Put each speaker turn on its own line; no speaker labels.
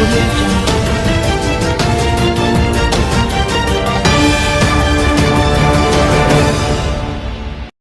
Audio Jungle.